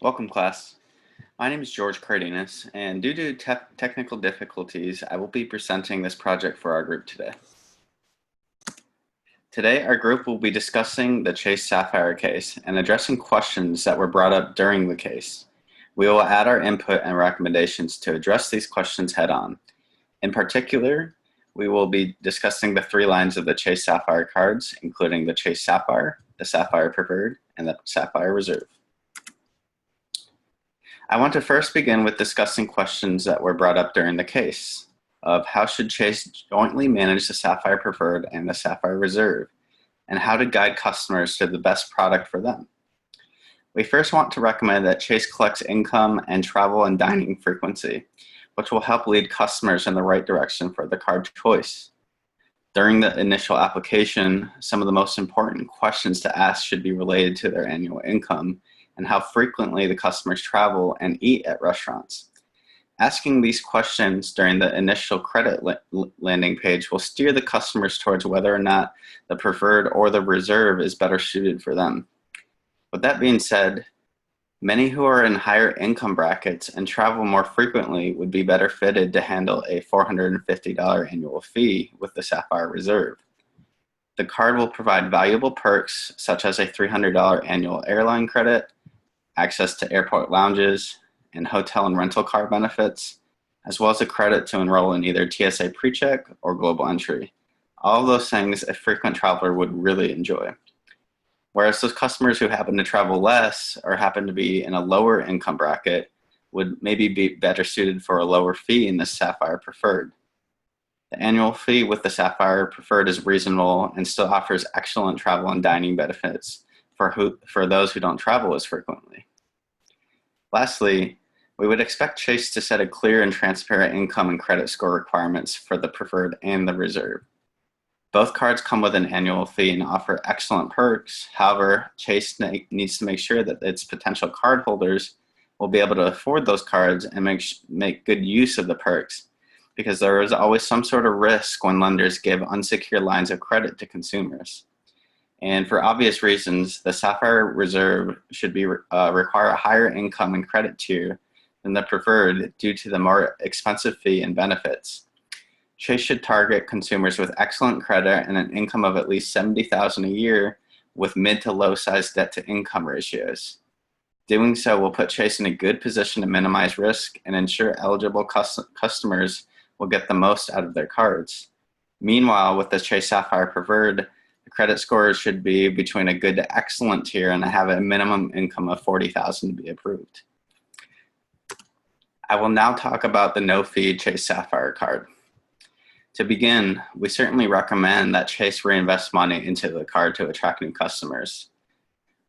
Welcome, class. My name is George Cardenas, and due to technical difficulties, I will be presenting this project for our group today. Today, our group will be discussing the Chase Sapphire case and addressing questions that were brought up during the case. We will add our input and recommendations to address these questions head-on. In particular, we will be discussing the 3 lines of the Chase Sapphire cards, including the Chase Sapphire, the Sapphire Preferred, and the Sapphire Reserve. I want to first begin with discussing questions that were brought up during the case of how should Chase jointly manage the Sapphire Preferred and the Sapphire Reserve, and how to guide customers to the best product for them. We first want to recommend that Chase collects income and travel and dining frequency, which will help lead customers in the right direction for the card choice. During the initial application, some of the most important questions to ask should be related to their annual income and how frequently the customers travel and eat at restaurants. Asking these questions during the initial credit landing page will steer the customers towards whether or not the preferred or the reserve is better suited for them. With that being said, many who are in higher income brackets and travel more frequently would be better fitted to handle a $450 annual fee with the Sapphire Reserve. The card will provide valuable perks such as a $300 annual airline credit, access to airport lounges, and hotel and rental car benefits, as well as a credit to enroll in either TSA PreCheck or Global Entry. All of those things a frequent traveler would really enjoy. Whereas those customers who happen to travel less or happen to be in a lower income bracket would maybe be better suited for a lower fee in the Sapphire Preferred. The annual fee with the Sapphire Preferred is reasonable and still offers excellent travel and dining benefits for those who don't travel as frequently. Lastly, we would expect Chase to set a clear and transparent income and credit score requirements for the Preferred and the Reserve. Both cards come with an annual fee and offer excellent perks. However, Chase needs to make sure that its potential cardholders will be able to afford those cards and make good use of the perks, because there is always some sort of risk when lenders give unsecured lines of credit to consumers. And for obvious reasons, the Sapphire Reserve should require a higher income and credit tier than the Preferred due to the more expensive fee and benefits. Chase should target consumers with excellent credit and an income of at least $70,000 a year with mid to low size debt to income ratios. Doing so will put Chase in a good position to minimize risk and ensure eligible customers will get the most out of their cards. Meanwhile, with the Chase Sapphire Preferred, the credit scores should be between a good to excellent tier and have a minimum income of $40,000 to be approved. I will now talk about the no-fee Chase Sapphire card. To begin, we certainly recommend that Chase reinvest money into the card to attract new customers.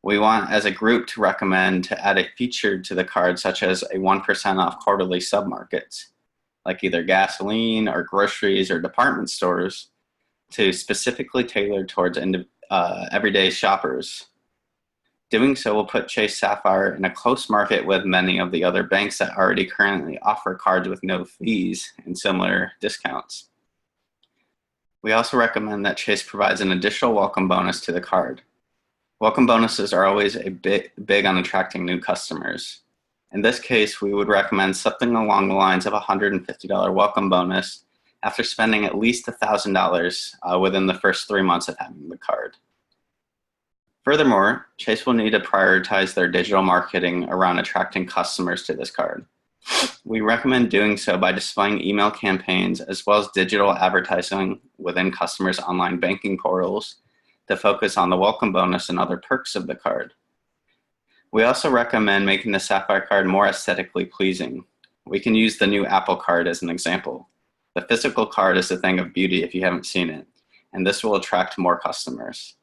We want, as a group, to recommend to add a feature to the card such as a 1% off quarterly submarkets, like either gasoline or groceries or department stores, to specifically tailor towards everyday shoppers. Doing so will put Chase Sapphire in a close market with many of the other banks that already currently offer cards with no fees and similar discounts. We also recommend that Chase provides an additional welcome bonus to the card. Welcome bonuses are always big on attracting new customers. In this case, we would recommend something along the lines of a $150 welcome bonus after spending at least $1,000 within the first 3 months of having the card. Furthermore, Chase will need to prioritize their digital marketing around attracting customers to this card. We recommend doing so by displaying email campaigns as well as digital advertising within customers' online banking portals to focus on the welcome bonus and other perks of the card. We also recommend making the Sapphire card more aesthetically pleasing. We can use the new Apple Card as an example. The physical card is a thing of beauty if you haven't seen it, and this will attract more customers.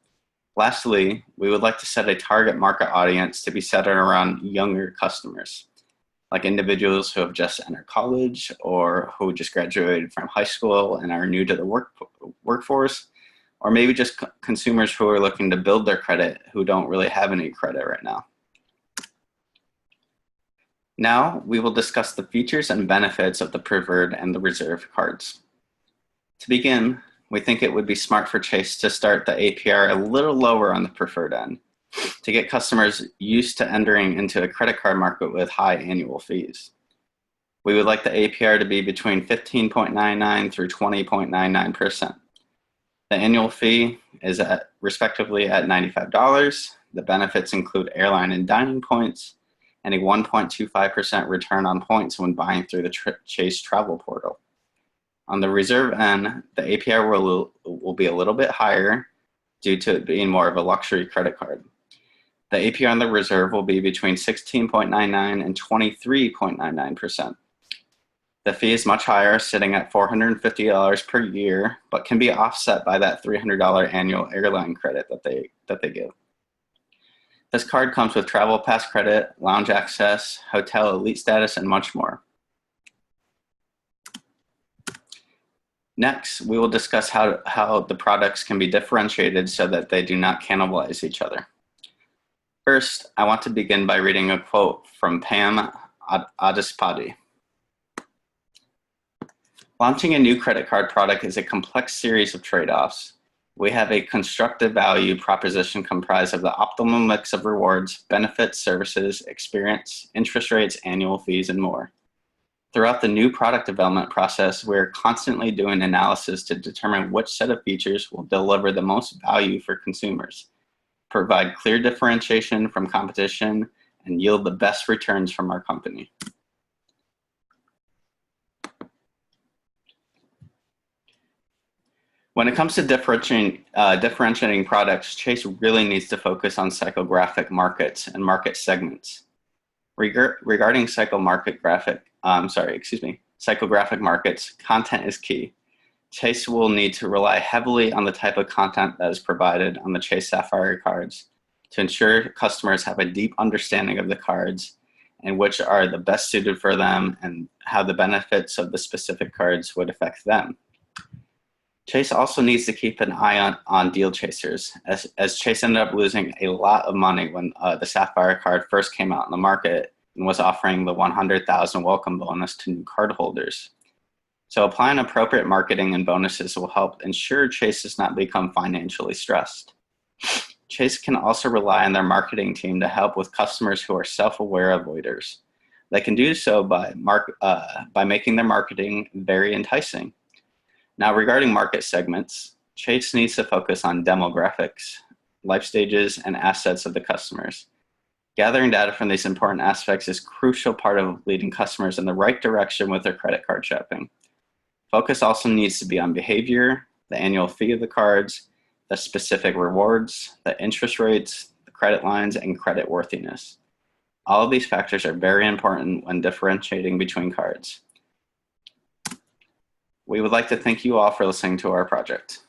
Lastly, we would like to set a target market audience to be centered around younger customers, like individuals who have just entered college or who just graduated from high school and are new to the workforce, or maybe just consumers who are looking to build their credit who don't really have any credit right now. Now, we will discuss the features and benefits of the Preferred and the Reserve cards. To begin, we think it would be smart for Chase to start the APR a little lower on the Preferred end. to get customers used to entering into a credit card market with high annual fees. We would like the APR to be between 15.99 through 20.99%. The annual fee is respectively at $95. The benefits include airline and dining points and a 1.25% return on points when buying through the Chase travel portal. On the reserve end, the APR will be a little bit higher due to it being more of a luxury credit card. The APR on the reserve will be between 16.99 and 23.99%. The fee is much higher, sitting at $450 per year, but can be offset by that $300 annual airline credit that they give. This card comes with travel pass credit, lounge access, hotel elite status, and much more. Next, we will discuss how the products can be differentiated so that they do not cannibalize each other. First, I want to begin by reading a quote from Pam Adispadi. Launching a new credit card product is a complex series of trade-offs. We have a constructive value proposition comprised of the optimal mix of rewards, benefits, services, experience, interest rates, annual fees, and more. Throughout the new product development process, we're constantly doing analysis to determine which set of features will deliver the most value for consumers, provide clear differentiation from competition, and yield the best returns from our company. When it comes to differentiating products, Chase really needs to focus on psychographic markets and market segments. Regarding psychographic markets, content is key. Chase will need to rely heavily on the type of content that is provided on the Chase Sapphire cards to ensure customers have a deep understanding of the cards and which are the best suited for them and how the benefits of the specific cards would affect them. Chase also needs to keep an eye on deal chasers, as Chase ended up losing a lot of money when the Sapphire card first came out in the market and was offering the $100,000 welcome bonus to new cardholders. So applying appropriate marketing and bonuses will help ensure Chase does not become financially stressed. Chase can also rely on their marketing team to help with customers who are self-aware avoiders. They can do so by making their marketing very enticing. Now, regarding market segments, Chase needs to focus on demographics, life stages, and assets of the customers. Gathering data from these important aspects is a crucial part of leading customers in the right direction with their credit card shopping. Focus also needs to be on behavior, the annual fee of the cards, the specific rewards, the interest rates, the credit lines, and credit worthiness. All of these factors are very important when differentiating between cards. We would like to thank you all for listening to our project.